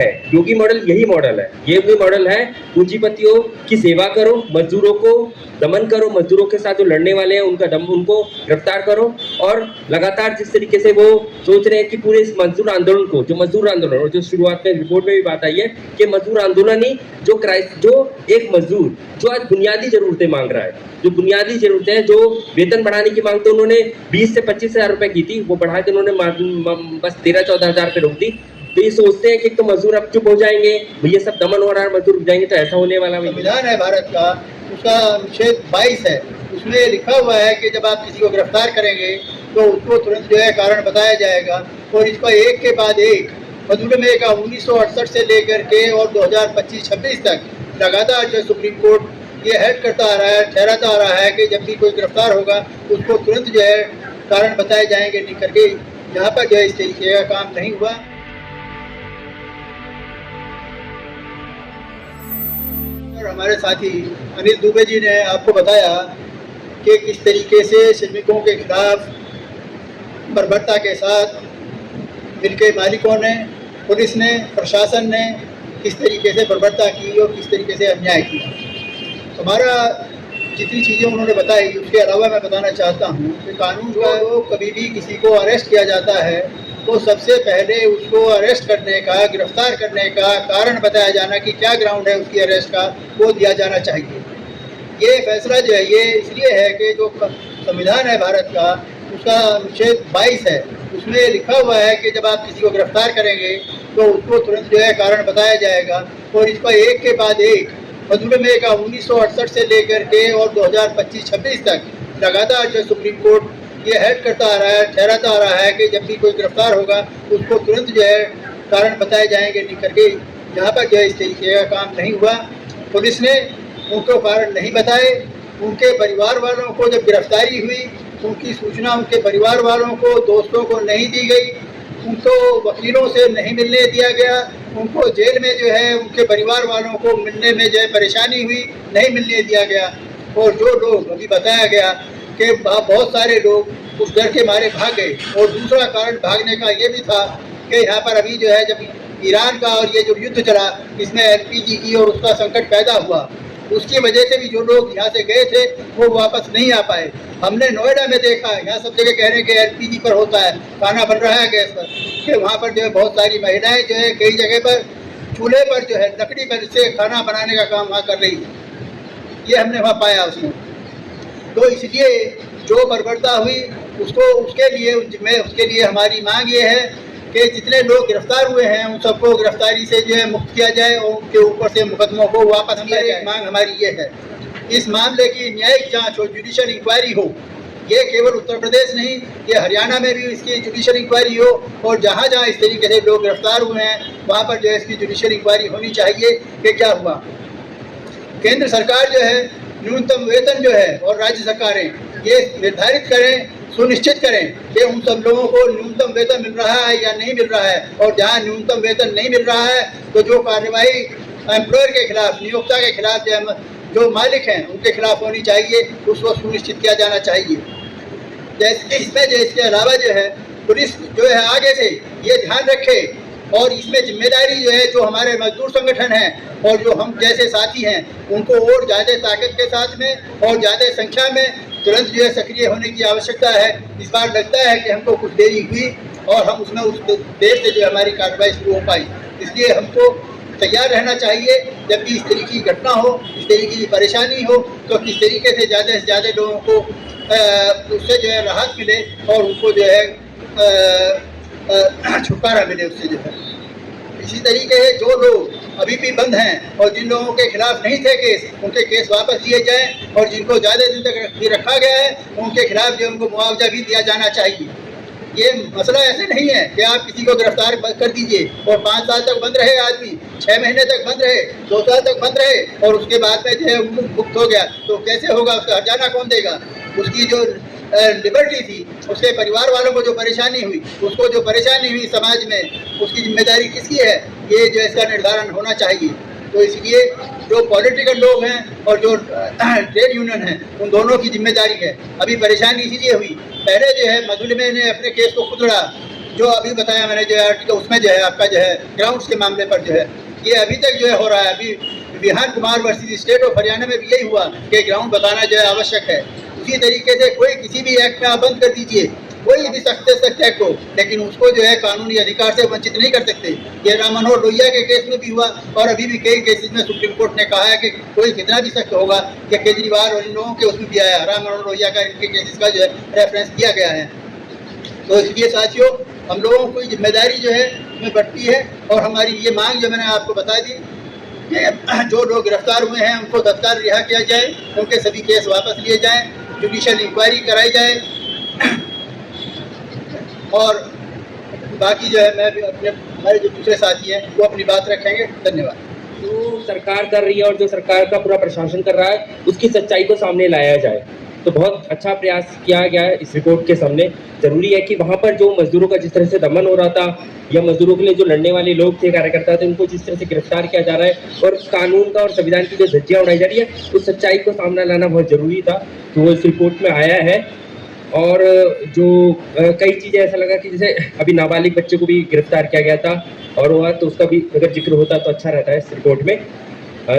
है। योगी मॉडल यही मॉडल है, ये भी मॉडल है। पूंजीपतियों की सेवा करो, मजदूरों को दमन करो, मजदूरों के साथ जो लड़ने वाले हैं उनको गिरफ्तार करो। और लगातार जिस तरीके से वो सोच रहे हैं कि पूरे इस मजदूर आंदोलन को, जो मजदूर आंदोलन, और जो शुरुआत में रिपोर्ट में भी बात आई है कि मजदूर आंदोलन ही जो एक मजदूर जो आज बुनियादी जरूरतें मांग रहा है, जो बुनियादी जरूरतें हैं, जो वेतन बढ़ाने की मांग तो उन्होंने 20 से 25,000 रुपए की थी, वो बढ़ा के उन्होंने बस 13-14 हजार पे रोक दी। तो ये सोचते हैं कि तो मजदूर अब चुप हो जाएंगे, ये सब दमन हो रहा है, मजदूर रुक जाएंगे, तो ऐसा होने वाला नहीं। संविधान है भारत का, उसका अनुच्छेद 22 है, उसमें लिखा हुआ है कि जब आप किसी को गिरफ्तार करेंगे तो उसको तुरंत जो है कारण बताया जाएगा। और इसका एक के बाद एक मधुमेह का 1968 से लेकर के और 2025-26 तक लगातार जो सुप्रीम कोर्ट ये हेड करता आ रहा है, ठहराता आ रहा है कि जब भी कोई गिरफ्तार होगा उसको तुरंत जो है कारण बताए जाएंगे, नहीं करके यहाँ पर जो है इस तरीके का काम नहीं हुआ। और हमारे साथी अनिल दुबे जी ने आपको बताया कि किस तरीके से श्रमिकों के खिलाफ बर्बरता के साथ मिलके मालिकों ने, पुलिस ने, प्रशासन ने किस तरीके से बर्बरता की और किस तरीके से अन्याय किया। हमारा जितनी चीज़ें उन्होंने बताई, उसके अलावा मैं बताना चाहता हूँ कि कानून का वो कभी भी किसी को अरेस्ट किया जाता है तो सबसे पहले उसको अरेस्ट करने का, गिरफ्तार करने का कारण बताया जाना कि क्या ग्राउंड है उसकी अरेस्ट का, वो दिया जाना चाहिए। ये फैसला जो है ये इसलिए है कि जो संविधान है भारत का, उसका अनुच्छेद 22 है, उसमें लिखा हुआ है कि जब आप किसी को गिरफ्तार करेंगे तो उसको तुरंत जो है कारण बताया जाएगा। और इसका एक के बाद एक मधुमेह का 1968 से लेकर के और 2025-26 तक लगातार जो सुप्रीम कोर्ट ये हेड करता आ रहा है, ठहराता आ रहा है कि जब भी कोई गिरफ्तार होगा उसको तुरंत जो है कारण बताए जाएंगे, नहीं करके यहाँ पर जो है इस तरीके का काम नहीं हुआ। पुलिस ने उनको कारण नहीं बताए, उनके परिवार वालों को जब गिरफ्तारी हुई उनकी सूचना उनके परिवार वालों को, दोस्तों को नहीं दी गई, उनको वकीलों से नहीं मिलने दिया गया, उनको जेल में जो है उनके परिवार वालों को मिलने में जो है परेशानी हुई, नहीं मिलने दिया गया। और जो लोग अभी बताया गया कि बहुत सारे लोग उस डर के मारे भाग गए। और दूसरा कारण भागने का ये भी था कि यहाँ पर अभी जो है जब ईरान का और ये जो युद्ध चला, इसमें LPG की और उसका संकट पैदा हुआ, उसकी वजह से भी जो लोग यहाँ से गए थे वो वापस नहीं आ पाए। हमने नोएडा में देखा, यहाँ सब जगह कह रहे हैं कि LPG पर होता है, खाना बन रहा है गैस पर, कि वहाँ पर जो है बहुत सारी महिलाएं जो है कई जगह पर चूल्हे पर जो है लकड़ी पर से खाना बनाने का काम वहाँ कर रही थी। ये हमने वहाँ पाया उसमें। तो इसलिए जो बर्बरता हुई उसके लिए हमारी मांग ये है कि जितने लोग गिरफ्तार हुए हैं उन सबको गिरफ्तारी से जो है मुक्त किया जाए और उनके ऊपर से मुकदमों को वापस लिया जाए। मांग हमारी ये है इस मामले की न्यायिक जांच हो, जुडिशियल इंक्वायरी हो। ये केवल उत्तर प्रदेश नहीं, ये हरियाणा में भी इसकी जुडिशियल इंक्वायरी हो। और जहाँ जहाँ इस तरीके से लोग गिरफ्तार हुए हैं वहाँ पर जो है इसकी जुडिशियल इंक्वायरी होनी चाहिए कि क्या हुआ। केंद्र सरकार जो है न्यूनतम वेतन जो है और राज्य सरकारें ये निर्धारित करें, सुनिश्चित करें कि उन सब लोगों को न्यूनतम वेतन मिल रहा है या नहीं मिल रहा है। और जहाँ न्यूनतम वेतन नहीं मिल रहा है तो जो कार्रवाई एम्प्लॉयर के खिलाफ, नियोक्ता के खिलाफ, जो मालिक हैं उनके खिलाफ होनी चाहिए, उसको सुनिश्चित किया जाना चाहिए। जैसे इसमें जो इसके अलावा जो है पुलिस जो है आगे से ये ध्यान रखे और इसमें जिम्मेदारी जो है जो हमारे मजदूर संगठन हैं और जो हम जैसे साथी हैं उनको और ज़्यादा ताकत के साथ में और ज़्यादा संख्या में तुरंत जो है सक्रिय होने की आवश्यकता है। इस बार लगता है कि हमको कुछ देरी हुई और हम उसमें उस देर से जो हमारी कार्रवाई शुरू हो पाई। इसलिए हमको तैयार रहना चाहिए जब भी इस तरीके की घटना हो, इस तरीके की परेशानी हो, तो किस तरीके से ज़्यादा लोगों को उससे जो है राहत मिले और उनको जो है छुटकारा मिले उससे जो है। इसी तरीके से जो लोग अभी भी बंद हैं और जिन लोगों के खिलाफ नहीं थे केस, उनके केस वापस लिए जाएं और जिनको ज़्यादा दिन तक रखा गया है उनके खिलाफ जो उनको मुआवजा भी दिया जाना चाहिए। ये मसला ऐसे नहीं है कि आप किसी को गिरफ्तार कर दीजिए और 5 साल तक बंद रहे आदमी, 6 महीने तक बंद रहे, 2 साल तक बंद रहे और उसके बाद में जो है मुक्त हो गया, तो कैसे होगा? उसका हर्जाना कौन देगा? उसकी जो लिबर्टी थी, उसके परिवार वालों को जो परेशानी हुई, उसको जो परेशानी हुई समाज में, उसकी जिम्मेदारी किसकी है? ये जो इसका निर्धारण होना चाहिए। तो इसलिए जो पॉलिटिकल लोग हैं और जो ट्रेड यूनियन हैं उन दोनों की जिम्मेदारी है। अभी परेशानी इसीलिए हुई, पहले जो है मधुलिमा ने अपने केस को खुद लड़ा, जो अभी बताया मैंने जो है आर्टिकल, उसमें जो है आपका जो है ग्राउंड्स के मामले पर जो है ये अभी तक जो है हो रहा है। अभी Bihar Kumar versus state of Haryana में भी यही हुआ कि ग्राउंड बताना जो है आवश्यक है। उसी तरीके से कोई किसी भी एक्ट में आप बंद कर दीजिए, कोई भी सख्त से सख्त एक्ट हो, लेकिन उसको जो है कानूनी अधिकार से वंचित नहीं कर सकते। ये राम मनोहर लोहिया के केस में भी हुआ और अभी भी कई केसेस में सुप्रीम कोर्ट ने कहा है कि कोई कितना भी सख्त होगा, कि केजरीवाल और इन लोगों के उसमें भी आया, राम मनोहर लोहिया का इनके केसेस का जो है रेफरेंस दिया गया है। तो इसलिए साथियों, हम लोगों की जिम्मेदारी जो है उसमें बढ़ती है और हमारी ये मांग जो मैंने आपको बता दी कि जो लोग गिरफ्तार हुए हैं उनको तत्काल रिहा किया जाए, उनके सभी केस वापस लिए जाएं, जुडिशियल इंक्वायरी कराई जाए और बाकी जो है मैं भी अपने हमारे जो दूसरे साथी हैं वो अपनी बात रखेंगे। धन्यवाद। जो सरकार कर रही है और जो सरकार का पूरा प्रशासन कर रहा है उसकी सच्चाई को सामने लाया जाए, तो बहुत अच्छा प्रयास किया गया है इस रिपोर्ट के सामने। जरूरी है कि वहाँ पर जो मजदूरों का जिस तरह से दमन हो रहा था या मजदूरों के लिए जो लड़ने वाले लोग थे, कार्यकर्ता थे, उनको जिस तरह से गिरफ्तार किया जा रहा है और कानून का और संविधान की जो धज्जियां उड़ाई जा रही है, उस सच्चाई को सामने लाना बहुत जरूरी था। तो वो इस रिपोर्ट में आया है। और जो कई चीज़ें ऐसा लगा कि जैसे अभी नाबालिग बच्चे को भी गिरफ्तार किया गया था और हुआ, तो उसका भी अगर जिक्र होता तो अच्छा रहता है इस रिपोर्ट में।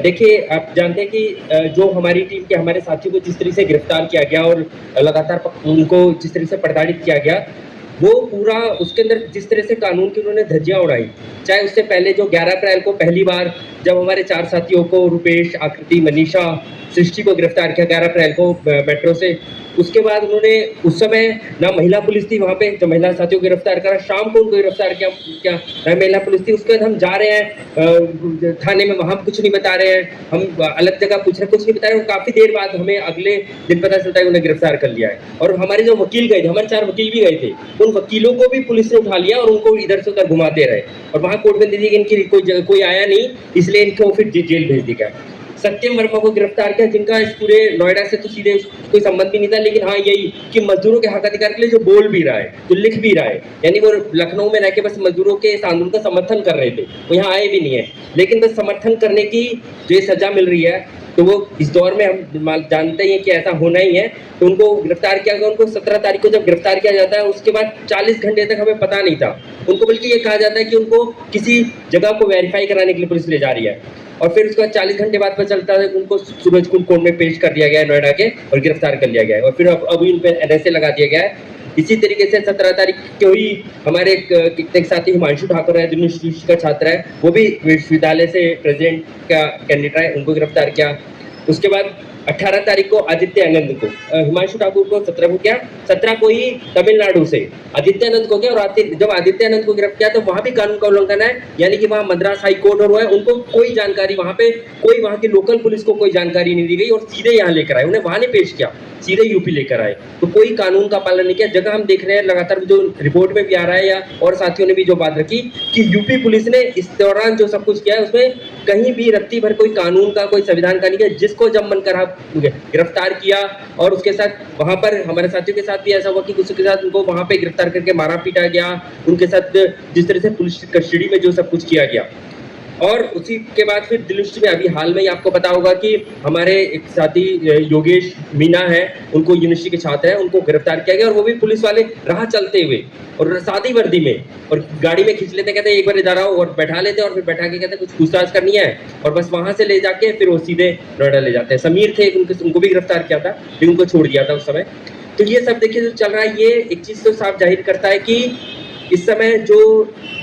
देखिए, आप जानते हैं कि जो हमारी टीम के हमारे साथियों को जिस तरह से गिरफ्तार किया गया और लगातार उनको जिस तरह से प्रताड़ित किया गया, वो पूरा उसके अंदर जिस तरह से कानून की उन्होंने धज्जियां उड़ाई। चाहे उससे पहले जो 11 अप्रैल को पहली बार जब हमारे 4 साथियों को, रूपेश, आकृति, मनीषा, सृष्टि को गिरफ्तार किया 11 अप्रैल को मेट्रो से, उसके बाद उन्होंने उस समय ना महिला पुलिस थी वहाँ पे जो महिला साथियों को गिरफ्तार करा, शाम को उनको गिरफ्तार किया, क्या ना महिला पुलिस थी। उसके बाद हम जा रहे हैं थाने में, वहाँ कुछ नहीं बता रहे हैं, हम अलग जगह पूछ रहे हैं, कुछ नहीं बता रहे हैं। काफ़ी देर बाद हमें अगले दिन पता चलता है उन्हें गिरफ्तार कर लिया है। और हमारे जो वकील गए थे, हमारे 4 वकील भी गए थे, उन वकीलों को भी पुलिस ने उठा लिया और उनको इधर से उधर घुमाते रहे और वहाँ कोर्ट में दे दी कि इनकी कोई आया नहीं, इसलिए इनको फिर जेल भेज दिया। सत्यम वर्मा को गिरफ्तार किया, जिनका इस पूरे नोएडा से तो सीधे कोई संबंध भी नहीं था, लेकिन हाँ यही कि मजदूरों के हक अधिकार के लिए जो बोल भी रहा है, जो लिख भी रहा है, यानी वो लखनऊ में रह के बस मजदूरों के इस आंदोलन का समर्थन कर रहे थे, वो यहाँ आए भी नहीं है, लेकिन बस समर्थन करने की जो सजा मिल रही है, तो वो इस दौर में हम जानते ही हैं कि ऐसा होना ही है। तो उनको गिरफ्तार किया गया। उनको 17 तारीख को जब गिरफ्तार किया जाता है, उसके बाद 40 घंटे तक हमें पता नहीं था। उनको बल्कि ये कहा जाता है कि उनको किसी जगह को वेरीफाई कराने के लिए पुलिस ले जा रही है, और फिर उसके बाद 40 घंटे बाद पता चलता है कि उनको सूरजकुंड कोर्ट में पेश कर दिया गया है नोएडा के और गिरफ्तार कर लिया गया है, और फिर अभी उन पर NSA लगा दिया गया है। इसी तरीके से 17 तारीख को ही हमारे एक साथी हिमांशु ठाकुर है, यूनिवर्सिटी का छात्र है, वो भी विश्वविद्यालय से प्रेसिडेंट का कैंडिडेट है, उनको गिरफ्तार किया। उसके बाद 18 तारीख को आदित्य आनंद को, हिमांशु ठाकुर को 17 को किया, 17 को ही तमिलनाडु से आदित्य आनंद को किया। और जब आदित्य आनंद को गिरफ्तार किया तो वहां भी कानून का उल्लंघन है, यानी कि वहां मद्रास हाई कोर्ट और वो है, उनको कोई जानकारी, वहां पे कोई वहां की लोकल पुलिस को कोई जानकारी नहीं दी गई और सीधे यहाँ लेकर आए, उन्हें वहां नहीं पेश किया, सीधे यूपी लेकर आए। तो कोई कानून का पालन नहीं किया। जगह हम देख रहे हैं लगातार जो रिपोर्ट में भी आ रहा है, या और साथियों ने भी जो बात रखी कि यूपी पुलिस ने इस दौरान जो सब कुछ किया है उसमें कहीं भी रत्ती भर कोई कानून का, कोई संविधान का नहीं किया। जिसको जब मन करा गिरफ्तार किया, और उसके साथ वहां पर हमारे साथियों के साथ भी ऐसा हुआ कि किसी के साथ उनको वहां पे गिरफ्तार करके मारा पीटा गया, उनके साथ जिस तरह से पुलिस कस्टडी में जो सब कुछ किया गया। और उसी के बाद फिर दिल्ली में अभी हाल में ही आपको पता होगा कि हमारे एक साथी योगेश मीना है, उनको यूनिवर्सिटी के छात्र हैं, उनको गिरफ्तार किया गया, और वो भी पुलिस वाले राह चलते हुए और सादी वर्दी में और गाड़ी में खींच लेते, कहते एक बार जा रहा हूँ, और बैठा लेते, और फिर बैठा के कहते कुछ पूछताछ करनी है, और बस वहां से ले जाके फिर वो सीधे नोएडा ले जाते हैं। समीर थे उनको भी गिरफ्तार किया था, लेकिन उनको छोड़ दिया था उस समय। तो ये सब देखिए जो चल रहा है, ये एक चीज तो साफ जाहिर करता है कि इस समय जो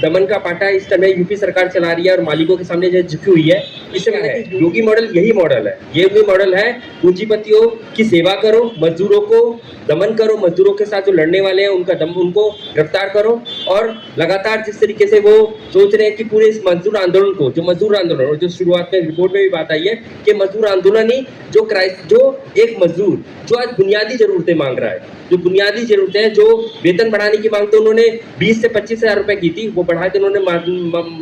दमन का पाटा इस समय यूपी सरकार चला रही है और मालिकों के सामने जो झुकी हुई है, इस समय है योगी मॉडल, यही मॉडल है, ये भी मॉडल है। पूंजीपतियों की सेवा करो, मजदूरों को दमन करो, मजदूरों के साथ जो लड़ने वाले हैं उनको गिरफ्तार करो, और लगातार जिस तरीके से वो सोच रहे हैं कि पूरे इस मजदूर आंदोलन को, जो मजदूर आंदोलन, और जो शुरुआत में रिपोर्ट में भी बात आई है कि मजदूर आंदोलन ही जो एक मजदूर जो आज बुनियादी जरूरतें मांग रहा है, जो बुनियादी जरूरतें हैं, जो वेतन बढ़ाने की मांग तो उन्होंने 20 से 25 हज़ार रुपए की थी, वो बढ़ा के उन्होंने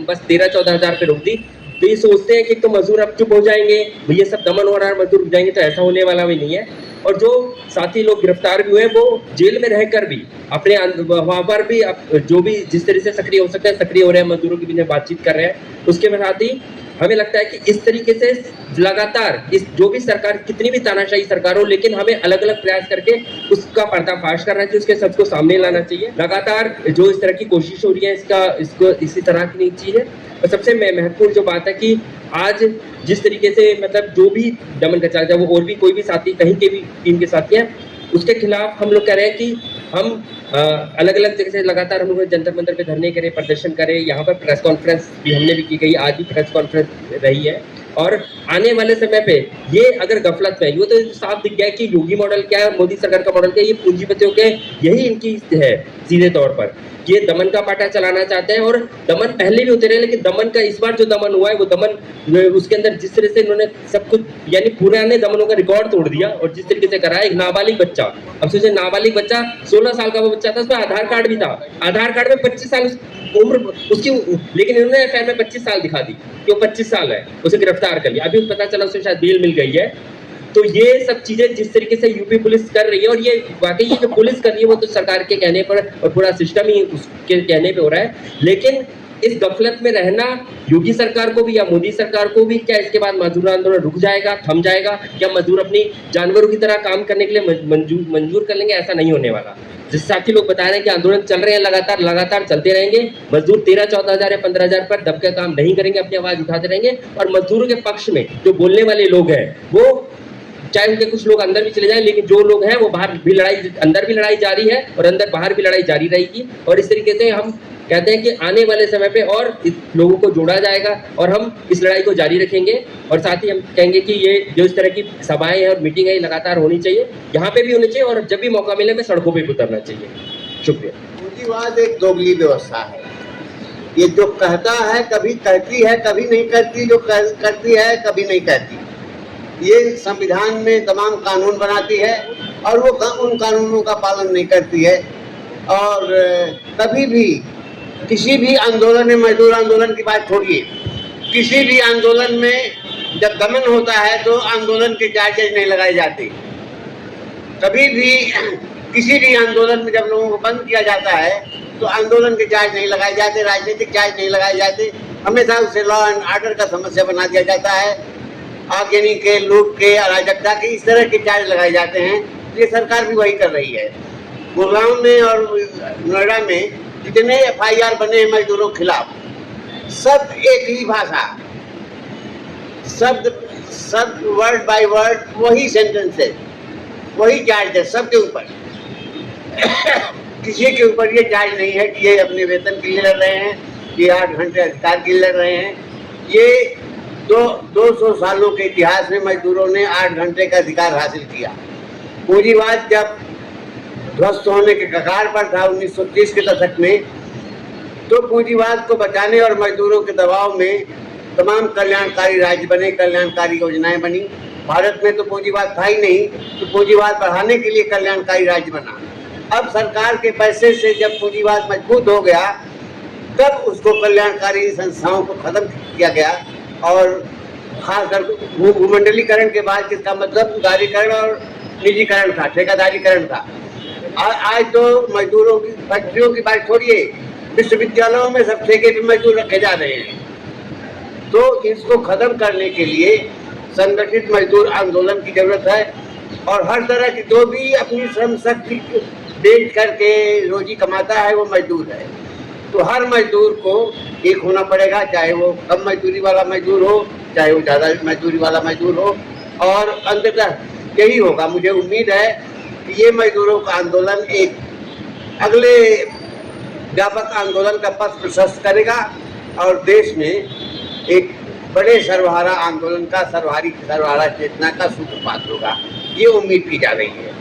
बस 13-14 हज़ार पे रोक दी। तो ये सोचते हैं कि तो मजदूर अब चुप हो जाएंगे, ये सब दमन हो रहा है, मजदूर रुक जाएंगे, तो ऐसा होने वाला भी नहीं है। और जो साथी लोग गिरफ्तार भी हुए वो जेल में रहकर भी अपने वहाँ पर भी जो भी जिस तरह से सक्रिय हो सकते हैं सक्रिय हो रहे हैं, मजदूरों के बीच में बातचीत कर रहे हैं। उसके साथ ही हमें लगता है कि इस तरीके से लगातार इस जो भी सरकार कितनी भी तानाशाही सरकार हो, लेकिन हमें अलग अलग प्रयास करके उसका पर्दाफाश करना चाहिए, उसके सबको सामने लाना चाहिए। लगातार जो इस तरह की कोशिश हो रही है इसको इसी तरह की नहीं चीज है। और सबसे महत्वपूर्ण जो बात है कि आज जिस तरीके से मतलब जो भी दमन का चाहे वो और भी कोई भी साथी कहीं के भी टीम के साथी हैं, उसके खिलाफ हम लोग कह रहे हैं कि हम अलग अलग जगह से लगातार हम लोग जंतर मंतर पे धरने करें, प्रदर्शन करें। यहाँ पर प्रेस कॉन्फ्रेंस भी हमने भी की गई, आज भी प्रेस कॉन्फ्रेंस रही है। और आने वाले समय पे ये अगर गफलत में, ये तो साफ दिख गया कि योगी मॉडल क्या है और मोदी सरकार का मॉडल क्या है, ये पूंजीपतियों के यही इनकी है सीधे तौर पर। ये दमन का पाटा चलाना चाहते हैं और दमन पहले भी होते रहे, लेकिन दमन का इस बार जो दमन हुआ है वो दमन उसके अंदर जिस तरह से इन्होंने सब कुछ यानी पुराने दमनों का रिकॉर्ड तोड़ दिया और जिस तरीके से करा है। एक नाबालिग बच्चा, अब सोचिए नाबालिग बच्चा 16 साल का वो बच्चा था, उसमें आधार कार्ड भी था, आधार कार्ड में 25 साल उम्र उसकी, लेकिन इन्होंने एफआईआर में 25 साल दिखा दी कि वो 25 साल है, उसे गिरफ्तार कर लिया। अभी पता चला उसे शायद बेल मिल गई है। तो ये सब चीजें जिस तरीके से यूपी पुलिस कर रही है, और ये वाकई ये जो पुलिस कर रही है वो तो सरकार के कहने पर और पूरा सिस्टम ही उसके कहने पे हो रहा है, लेकिन इस गफलत में रहना योगी सरकार को भी या मोदी सरकार को भी, क्या इसके बाद मजदूर आंदोलन रुक जाएगा, थम जाएगा, क्या मजदूर अपनी जानवरों की तरह काम करने के लिए मंजूर कर लेंगे? ऐसा नहीं होने वाला। जिस साथी लोग बता रहे हैं कि आंदोलन चल रहे हैं, लगातार चलते रहेंगे। मजदूर 13-14 हजार या 15 हजार पर दब के काम नहीं करेंगे, अपनी आवाज उठाते रहेंगे। और मजदूरों के पक्ष में जो बोलने वाले लोग हैं, वो चाहे उनके कुछ लोग अंदर भी चले जाएं, लेकिन जो लोग हैं वो बाहर भी लड़ाई, अंदर भी लड़ाई जारी है और अंदर बाहर भी लड़ाई जारी रहेगी। और इस तरीके से हम कहते हैं कि आने वाले समय पे और इस लोगों को जोड़ा जाएगा और हम इस लड़ाई को जारी रखेंगे। और साथ ही हम कहेंगे कि ये जो इस तरह की सभाएं हैं और मीटिंग है लगातार होनी चाहिए, यहाँ पे भी होनी चाहिए और जब भी मौका मिले हमें सड़कों पे उतरना चाहिए। शुक्रिया। पूंजीवाद एक दोगली व्यवस्था है। ये जो कहता है कभी कहती है, कभी नहीं करती, जो करती है कभी नहीं करती। ये संविधान में तमाम कानून बनाती है और वो उन कानूनों का पालन नहीं करती है। और कभी भी किसी भी आंदोलन में, मजदूर आंदोलन की बात छोड़िए, किसी भी आंदोलन में जब दमन होता है तो आंदोलन के चार्जेज नहीं लगाए जाते। कभी भी किसी भी आंदोलन में जब लोगों को बंद किया जाता है तो आंदोलन के चार्ज नहीं लगाए जाते, राजनीतिक चार्ज नहीं लगाए जाते। हमेशा उसे लॉ एंड ऑर्डर का समस्या बना दिया जाता है। आगजनी के, लूट के, अराजकता के, इस तरह के चार्ज लगाए जाते हैं। ये सरकार भी वही कर रही है। गुड़गांव में और नोएडा में जितने एफआईआर बने हैं मजदूरों के खिलाफ, सब एक ही भाषा, शब्द वर्ड बाय वर्ड वही सेंटेंस है, वही चार्ज है सबके ऊपर। किसी के ऊपर ये चार्ज नहीं है कि ये अपने वेतन के लिए लड़ रहे हैं, ये 8 घंटे अधिकार के लिए लड़ रहे हैं। ये 200 सालों के इतिहास में मजदूरों ने 8 घंटे का अधिकार हासिल किया। पूंजीवाद जब ध्वस्त होने के कगार पर था 1930 के दशक में, तो पूंजीवाद को बचाने और मजदूरों के दबाव में तमाम कल्याणकारी राज्य बने, कल्याणकारी योजनाएं बनी। भारत में तो पूंजीवाद था ही नहीं, तो पूंजीवाद बढ़ाने के लिए कल्याणकारी राज्य बना। अब सरकार के पैसे से जब पूंजीवाद मजबूत हो गया, तब उसको कल्याणकारी संस्थाओं को खत्म किया गया। और खासकर भूमंडलीकरण के बाद, जिसका मतलब उदारीकरण और निजीकरण था, ठेकेदारीकरण था। आज तो मजदूरों की फैक्ट्रियों की बात छोड़िए, विश्वविद्यालयों में सब ठेके पे मजदूर रखे जा रहे हैं। तो इसको खत्म करने के लिए संगठित मजदूर आंदोलन की जरूरत है। और हर तरह की जो भी अपनी श्रम शक्ति बेच करके रोजी कमाता है वो मजदूर है। तो हर मजदूर को एक होना पड़ेगा, चाहे वो कम मजदूरी वाला मजदूर हो, चाहे वो ज़्यादा मजदूरी वाला मजदूर हो। और अंततः यही होगा, मुझे उम्मीद है कि ये मजदूरों का आंदोलन एक अगले व्यापक आंदोलन का पथ प्रशस्त करेगा और देश में एक बड़े सर्वहारा आंदोलन का, सर्वहारा चेतना का सूत्रपात होगा। ये उम्मीद की जा रही है।